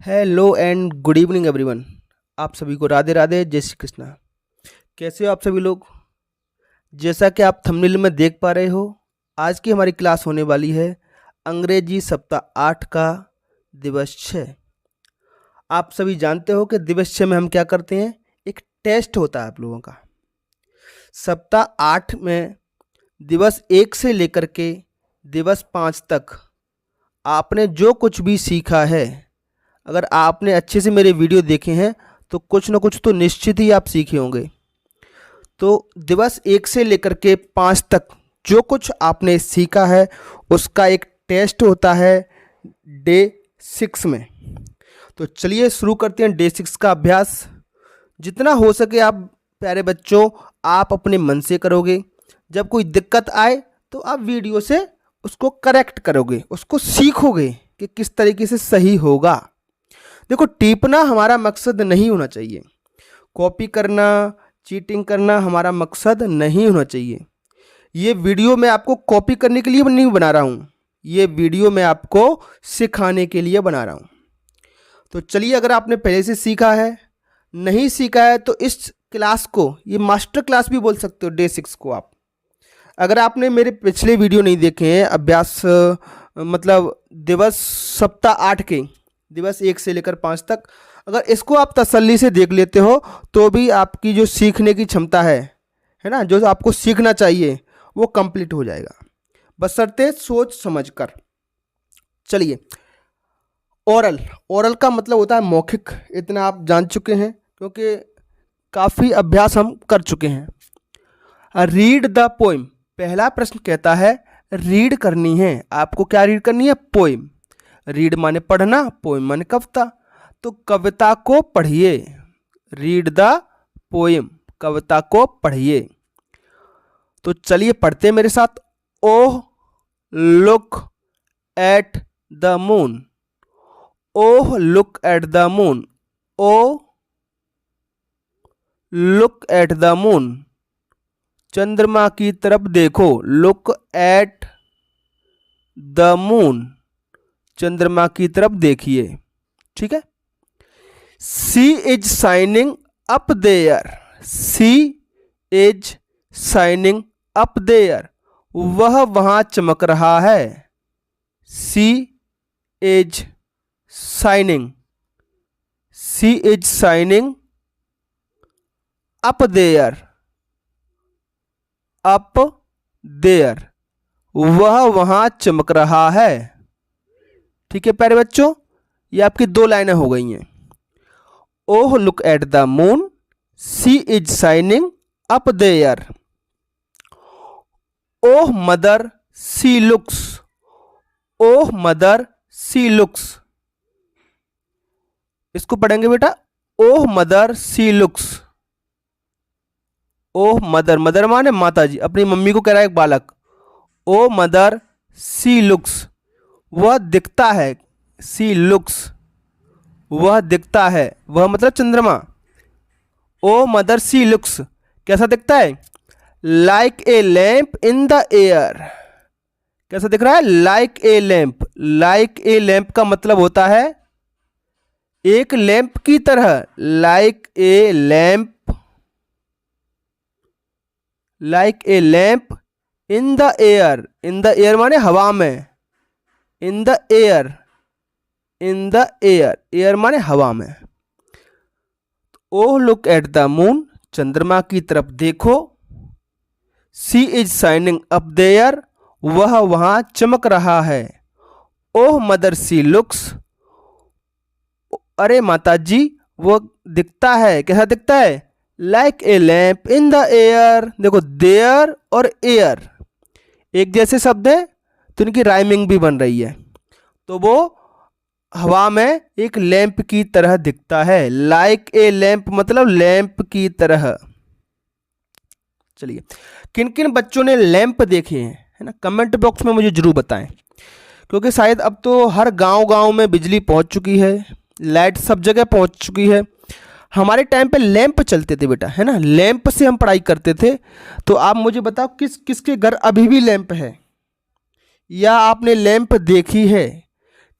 Hello and good evening everyone. आप सभी को राधे राधे, जय श्री कृष्णा। कैसे हो आप सभी लोग? जैसा कि आप थंबनेल में देख पा रहे हो, आज की हमारी क्लास होने वाली है अंग्रेजी सप्ताह 8 का दिवस 6। आप सभी जानते हो कि दिवस 6 में हम क्या करते हैं, एक टेस्ट होता है आप लोगों का। सप्ताह 8 में दिवस 1 से लेकर के दिवस 5 तक आपने जो कुछ भी सीखा है, अगर आपने अच्छे से मेरे वीडियो देखे हैं तो कुछ ना कुछ तो निश्चित ही आप सीखे होंगे। तो दिवस 1 से लेकर के 5 तक जो कुछ आपने सीखा है उसका एक टेस्ट होता है डे 6 में। तो चलिए शुरू करते हैं डे 6 का अभ्यास। जितना हो सके आप प्यारे बच्चों, आप अपने मन से करोगे। जब कोई दिक्कत आए तो आप वीडियो से उसको करेक्ट करोगे, उसको सीखोगे कि किस तरीके से सही होगा। देखो, टीपना हमारा मकसद नहीं होना चाहिए, कॉपी करना, चीटिंग करना हमारा मकसद नहीं होना चाहिए। ये वीडियो मैं आपको कॉपी करने के लिए नहीं बना रहा हूँ, ये वीडियो मैं आपको सिखाने के लिए बना रहा हूँ। तो चलिए, अगर आपने पहले से सीखा है, नहीं सीखा है तो इस क्लास को, ये मास्टर क्लास भी बोल सकते हो डे 6 को आप। अगर आपने मेरे पिछले वीडियो नहीं देखे हैं, अभ्यास मतलब दिवस सप्ताह 8 के दिवस 1 से लेकर 5 तक, अगर इसको आप तसल्ली से देख लेते हो तो भी आपकी जो सीखने की क्षमता है ना, जो आपको सीखना चाहिए वो कंप्लीट हो जाएगा, बशर्ते सोच समझ कर। चलिए, ओरल का मतलब होता है मौखिक। इतना आप जान चुके हैं क्योंकि काफ़ी अभ्यास हम कर चुके हैं। रीड द पोइम, पहला प्रश्न कहता है रीड करनी है। आपको क्या रीड करनी है? पोइम। रीड माने पढ़ना, पोइम माने कविता। तो कविता को पढ़िए, रीड द पोइम, कविता को पढ़िए। तो चलिए पढ़ते मेरे साथ। ओह look at the moon, oh look at the moon, oh look at the moon, चंद्रमा की तरफ देखो। लुक एट द मून, चंद्रमा की तरफ देखिए। ठीक है। She is shining up there, she is shining up there, वह वहां चमक रहा है। She is shining, she is shining up there, up there, वह वहां चमक रहा है। ठीक है प्यारे बच्चों, ये आपकी 2 लाइनें हो गई हैं। Oh look at the moon, she is shining up there, oh mother she looks, oh mother she looks. इसको पढ़ेंगे बेटा, oh mother she looks. Oh mother, mother माने माता जी, अपनी मम्मी को कह रहा है एक बालक। ओ मदर सी लुक्स, वह दिखता है। सी लुक्स, वह दिखता है, वह मतलब चंद्रमा। ओ मदर सी लुक्स, कैसा दिखता है? Like a lamp in the air, कैसा दिख रहा है? Like a lamp. Like a lamp का मतलब होता है एक लैंप की तरह। Like a lamp, like a lamp in the air, in the air माने हवा में, in the air, in the air, air माने हवा में। ओह लुक एट द मून, चंद्रमा की तरफ देखो। सी इज शाइनिंग अप देयर, वह वहां चमक रहा है। ओह मदर सी लुक्स, अरे माता जी वो दिखता है, कैसा दिखता है? Like a lamp in the air. देखो, देयर और एयर एक जैसे शब्द है तो इनकी राइमिंग भी बन रही है। तो वो हवा में एक लैंप की तरह दिखता है। लाइक ए लैंप मतलब लैंप की तरह। चलिए, किन किन बच्चों ने लैंप देखे हैं, है ना, कमेंट बॉक्स में मुझे जरूर बताएं, क्योंकि शायद अब तो हर गांव-गांव में बिजली पहुंच चुकी है, लाइट सब जगह पहुंच चुकी है। हमारे टाइम पे लैंप चलते थे बेटा, है ना, लैंप से हम पढ़ाई करते थे। तो आप मुझे बताओ किस किसके घर अभी भी लैंप है, या आपने लैंप देखी है?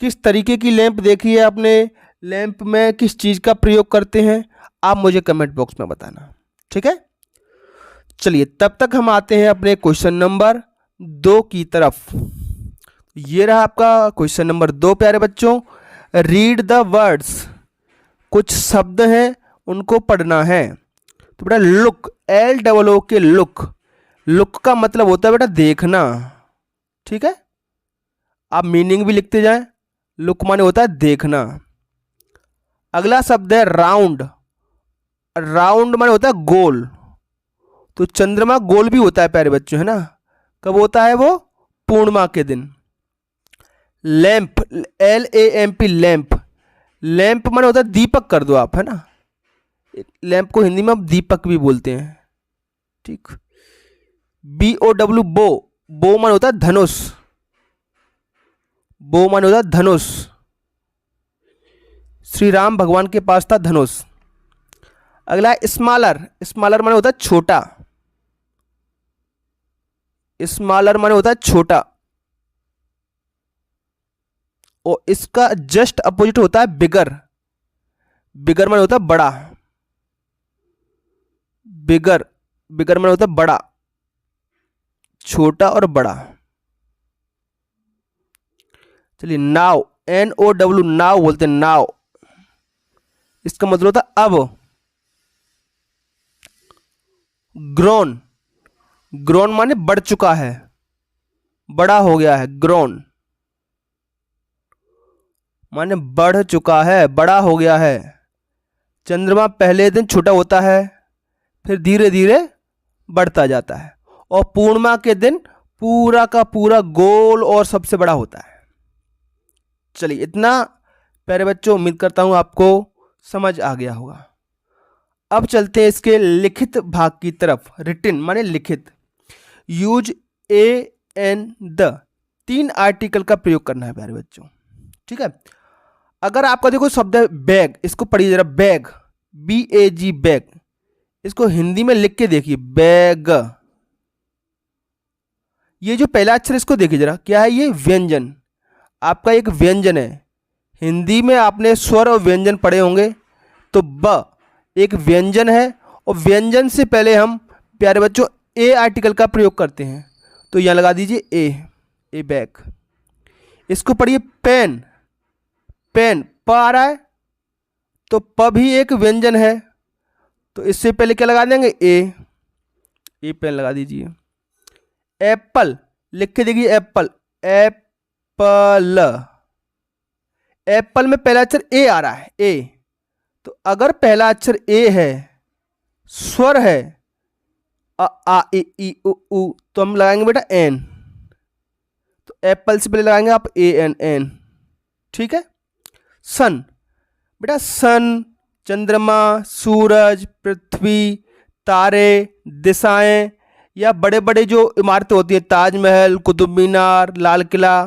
किस तरीके की लैंप देखी है आपने? लैंप में किस चीज़ का प्रयोग करते हैं, आप मुझे कमेंट बॉक्स में बताना। ठीक है, चलिए तब तक हम आते हैं अपने क्वेश्चन नंबर 2 की तरफ। ये रहा आपका क्वेश्चन नंबर 2 प्यारे बच्चों। रीड द वर्ड्स, कुछ शब्द हैं उनको पढ़ना है। तो बेटा लुक, LOO के लुक, लुक का मतलब होता है बेटा देखना। ठीक है, आप मीनिंग भी लिखते जाएं। लुक माने होता है देखना। अगला शब्द है राउंड, राउंड माने होता है गोल। तो चंद्रमा गोल भी होता है प्यारे बच्चों, है ना। कब होता है वो, पूर्णिमा के दिन। लैंप, LAMP लैंप, लैंप माने होता है दीपक कर दो आप, है ना। लैंप को हिंदी में आप दीपक भी बोलते हैं। ठीक। BOW बो, बो माने होता है धनुष, बो माने होता है धनुष। श्री राम भगवान के पास था धनुष। अगला है स्मॉलर, स्मॉलर माने होता है छोटा, स्मॉलर माने होता है छोटा। और इसका जस्ट अपोजिट होता है बिगर, बिगर माने होता है बड़ा, बिगर, बिगर माने होता है बड़ा, छोटा और बड़ा। चलिए नाव, NOW नाव बोलते हैं, नाव, इसका मतलब होता है अब। ग्रोन, ग्रोन माने बढ़ चुका है, बड़ा हो गया है। ग्रोन माने बढ़ चुका है, बड़ा हो गया है। चंद्रमा पहले दिन छोटा होता है, फिर धीरे धीरे बढ़ता जाता है, और पूर्णिमा के दिन पूरा का पूरा गोल और सबसे बड़ा होता है। चलिए इतना प्यारे बच्चों, उम्मीद करता हूं आपको समझ आ गया होगा। अब चलते हैं इसके लिखित भाग की तरफ। रिटिन माने लिखित। यूज द, 3 आर्टिकल का प्रयोग करना है प्यारे बच्चों। ठीक है, अगर आपका देखो शब्द है बैग, इसको पढ़िए जरा, बैग, BAG बैग, इसको हिंदी में लिख के देखिए, बैग। ये जो पहला अक्षर इसको देखिए जरा, क्या है ये, व्यंजन, आपका एक व्यंजन है। हिंदी में आपने स्वर और व्यंजन पढ़े होंगे, तो ब एक व्यंजन है, और व्यंजन से पहले हम प्यारे बच्चों ए आर्टिकल का प्रयोग करते हैं। तो यहां लगा दीजिए ए बैग। इसको पढ़िए पेन, पेन, प आ रहा है, तो प भी एक व्यंजन है, तो इससे पहले क्या लगा देंगे, ए पेन लगा दीजिए। एप्पल, लिख के देखिए एप्पल, एप्पल, एप्पल में पहला अक्षर ए आ रहा है, ए। तो अगर पहला अक्षर ए है, स्वर है, आ ई उ, तो हम लगाएंगे बेटा एन। तो एप्पल से पहले लगाएंगे आप AN। ठीक है। सन, बेटा सन, चंद्रमा, सूरज, पृथ्वी, तारे, दिशाएं, या बड़े बड़े जो इमारतें होती है, ताजमहल, कुतुब मीनार, लाल किला,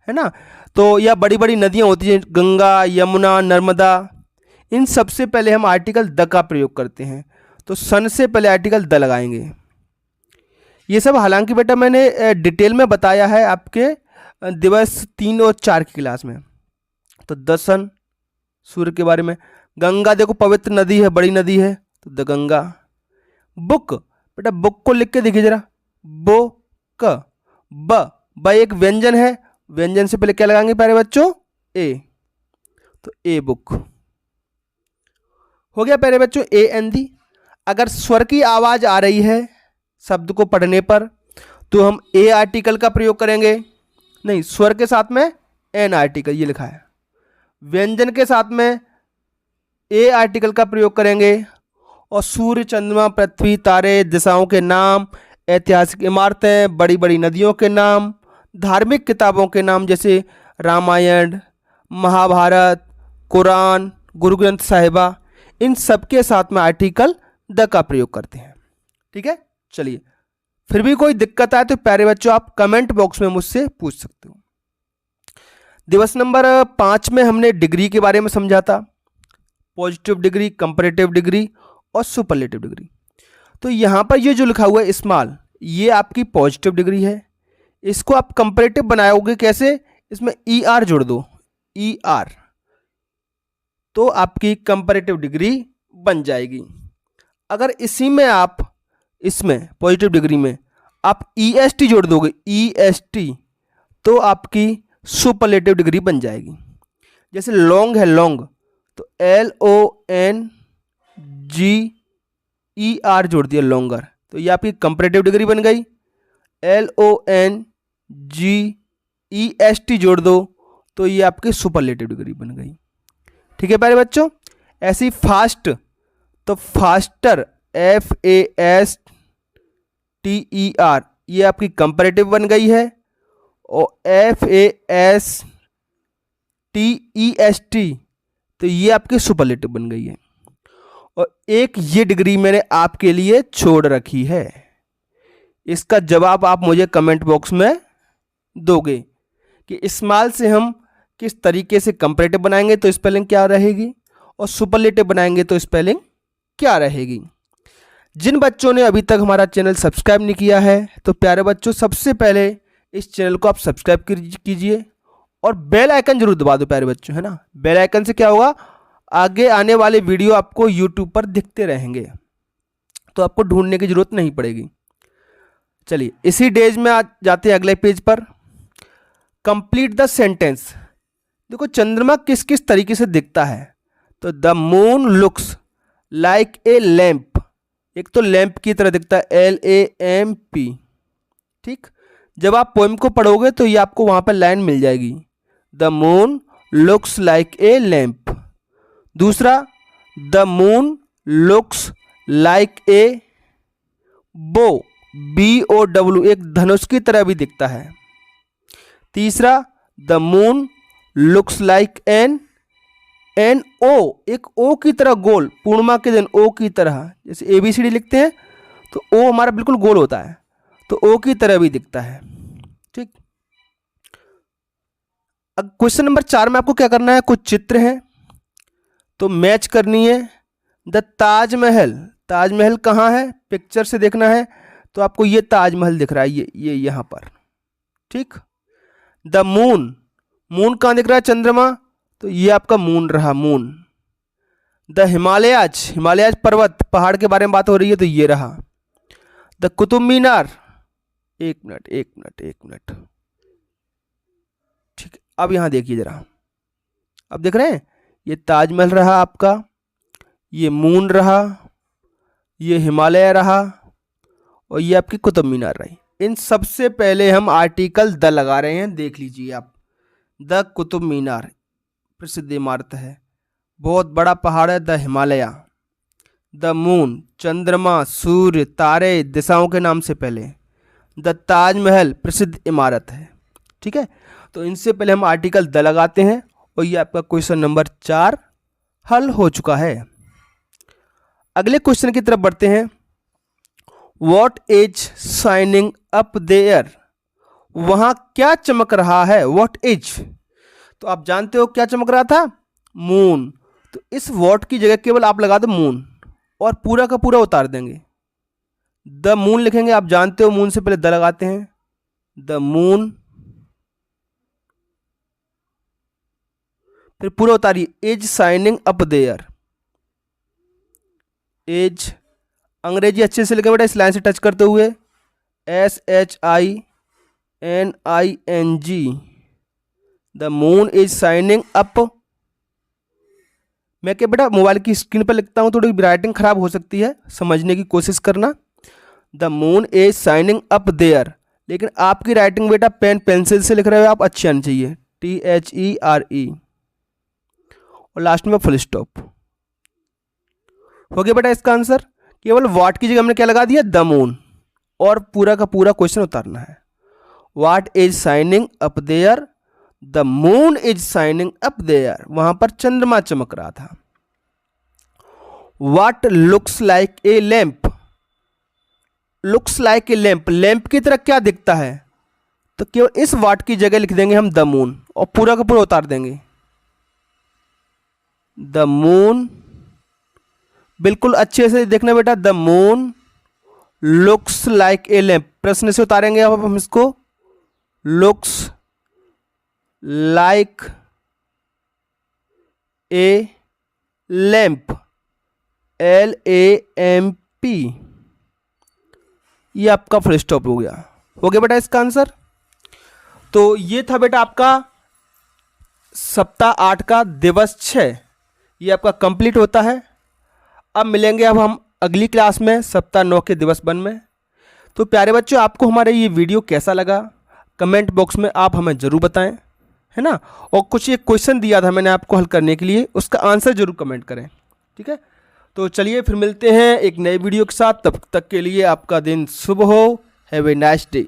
है ना। तो या बड़ी बड़ी नदियां होती हैं, गंगा, यमुना, नर्मदा, इन सबसे पहले हम आर्टिकल द का प्रयोग करते हैं। तो सन से पहले आर्टिकल द लगाएंगे। ये सब हालांकि बेटा मैंने डिटेल में बताया है आपके दिवस 3 और 4 की क्लास में। तो द सन, सूर्य के बारे में। गंगा देखो पवित्र नदी है, बड़ी नदी है, तो द गंगा। बुक, बेटा बुक को लिख के देखिए जरा, बुक, ब एक व्यंजन है, व्यंजन से पहले क्या लगाएंगे प्यारे बच्चों, ए। तो ए बुक हो गया प्यारे बच्चों, AND। अगर स्वर की आवाज आ रही है शब्द को पढ़ने पर, तो हम ए आर्टिकल का प्रयोग करेंगे। नहीं, स्वर के साथ में एन आर्टिकल, ये लिखा है। व्यंजन के साथ में ए आर्टिकल का प्रयोग करेंगे। और सूर्य, चंद्रमा, पृथ्वी, तारे, दिशाओं के नाम, ऐतिहासिक इमारतें, बड़ी बड़ी नदियों के नाम, धार्मिक किताबों के नाम जैसे रामायण, महाभारत, कुरान, गुरु ग्रंथ साहिबा, इन सब के साथ में आर्टिकल द का प्रयोग करते हैं। ठीक है। चलिए, फिर भी कोई दिक्कत आए तो प्यारे बच्चों आप कमेंट बॉक्स में मुझसे पूछ सकते हो। दिवस नंबर 5 में हमने डिग्री के बारे में समझा था, पॉजिटिव डिग्री, कंपैरेटिव डिग्री और सुपरलेटिव डिग्री। तो यहाँ पर ये जो लिखा हुआ है स्मॉल, ये आपकी पॉजिटिव डिग्री है। इसको आप कंपैरेटिव बनाओगे कैसे, इसमें ER जोड़ दो, ER, तो आपकी कंपैरेटिव डिग्री बन जाएगी। अगर इसी में आप इसमें पॉजिटिव डिग्री में आप EST जोड़ दोगे, EST, तो आपकी सुपरलेटिव डिग्री बन जाएगी। जैसे लॉन्ग है, लॉन्ग, तो LONGER जोड़ दिया, लॉन्गर, तो ये आपकी कंपैरेटिव डिग्री बन गई। LONGEST जोड़ दो तो ये आपकी सुपरलेटिव डिग्री बन गई। ठीक है प्यारे बच्चों। ऐसी फास्ट, तो फास्टर, FASTER, ये आपकी कंपैरेटिव बन गई है। और FASTEST, तो ये आपकी सुपरलेटिव बन गई है। और एक ये डिग्री मैंने आपके लिए छोड़ रखी है, इसका जवाब आप मुझे कमेंट बॉक्स में दोगे कि स्मॉल से हम किस तरीके से कंपैरेटिव बनाएंगे तो स्पेलिंग क्या रहेगी, और सुपरलेटिव बनाएंगे तो स्पेलिंग क्या रहेगी। जिन बच्चों ने अभी तक हमारा चैनल सब्सक्राइब नहीं किया है, तो प्यारे बच्चों सबसे पहले इस चैनल को आप सब्सक्राइब कीजिए और बेल आइकन जरूर दबा दो प्यारे बच्चों, है ना। बेल आइकन से क्या होगा, आगे आने वाले वीडियो आपको यूट्यूब पर दिखते रहेंगे, तो आपको ढूंढने की जरूरत नहीं पड़ेगी। चलिए इसी डेज में आज जाते हैं अगले पेज पर। Complete the sentence. देखो चंद्रमा किस किस तरीके से दिखता है, तो the moon looks like a lamp, एक तो लैंप की तरह दिखता है, LAMP। ठीक, जब आप पोएम को पढ़ोगे तो ये आपको वहां पर लाइन मिल जाएगी, the moon looks like a lamp. दूसरा, the moon looks like a bow, BOW, एक धनुष की तरह भी दिखता है। तीसरा, the moon looks like an O, एक O की तरह गोल, पूर्णिमा के दिन O की तरह, जैसे ABCD लिखते हैं तो O हमारा बिल्कुल गोल होता है, तो O की तरह भी दिखता है। ठीक, अब क्वेश्चन नंबर 4 में आपको क्या करना है, कुछ चित्र हैं तो मैच करनी है। द ताजमहल, ताजमहल कहाँ है, पिक्चर से देखना है, तो आपको ये ताजमहल दिख रहा है, ये यहाँ पर। ठीक, द मून, मून कहाँ दिख रहा है, चंद्रमा, तो ये आपका मून रहा, मून। द हिमालयाज, हिमालयाज पर्वत, पहाड़ के बारे में बात हो रही है, तो ये रहा। द कुतुब मीनार, एक मिनट, ठीक, अब यहां देखिए जरा, अब देख रहे हैं, ये ताजमहल रहा आपका, ये मून रहा, ये हिमालय रहा, और ये आपकी कुतुब मीनार रही। इन सबसे पहले हम आर्टिकल द लगा रहे हैं, देख लीजिए आप। द कुतुब मीनार प्रसिद्ध इमारत है, बहुत बड़ा पहाड़ है द हिमालय। द मून, चंद्रमा, सूर्य, तारे, दिशाओं के नाम से पहले। द ताजमहल प्रसिद्ध इमारत है। ठीक है, तो इनसे पहले हम आर्टिकल द लगाते हैं, और ये आपका क्वेश्चन नंबर 4 हल हो चुका है। अगले क्वेश्चन की तरफ बढ़ते हैं। What is shining up there, वहां क्या चमक रहा है, वॉट इज, तो आप जानते हो क्या चमक रहा था, मून, तो इस वॉट की जगह केवल आप लगा दो मून और पूरा का पूरा उतार देंगे, द मून लिखेंगे। आप जानते हो मून से पहले द लगाते हैं, द मून, फिर पूरा उतारिए, इज शाइनिंग अप देयर, एज, अंग्रेजी अच्छे से लिखे बेटा, इस लाइन से टच करते हुए, SHINING, the moon is shining up. मैं क्या बेटा मोबाइल की स्क्रीन पर लिखता हूँ, थोड़ी राइटिंग खराब हो सकती है, समझने की कोशिश करना। The moon is shining up there, लेकिन आपकी राइटिंग बेटा पेन पेंसिल से लिख रहे हो आप, अच्छी आनी चाहिए, THERE, और लास्ट में फुल स्टॉप। हो गया बेटा इसका आंसर। केवल व्हाट की जगह हमने क्या लगा दिया, द मून, और पूरा का पूरा क्वेश्चन उतारना है। What is shining up there, the moon is shining up there, वहां पर चंद्रमा चमक रहा था। What looks like a lamp, looks like a lamp, lamp की तरह क्या दिखता है, तो केवल इस व्हाट की जगह लिख देंगे हम द मून, और पूरा का पूरा उतार देंगे, द मून। बिल्कुल अच्छे से देखना बेटा, the moon looks like a lamp, प्रश्न से उतारेंगे अब हम इसको, looks like a lamp, LAMP, ये आपका फुल स्टॉप हो गया बेटा इसका आंसर। तो ये था बेटा आपका सप्ताह 8 का दिवस 6, ये आपका कंप्लीट होता है। अब मिलेंगे अब हम अगली क्लास में सप्ताह 9 के दिवस 1 में। तो प्यारे बच्चों, आपको हमारा ये वीडियो कैसा लगा कमेंट बॉक्स में आप हमें ज़रूर बताएं, है ना। और कुछ एक क्वेश्चन दिया था मैंने आपको हल करने के लिए, उसका आंसर ज़रूर कमेंट करें, ठीक है। तो चलिए फिर मिलते हैं एक नए वीडियो के साथ, तब तक के लिए आपका दिन शुभ हो। Have a nice day.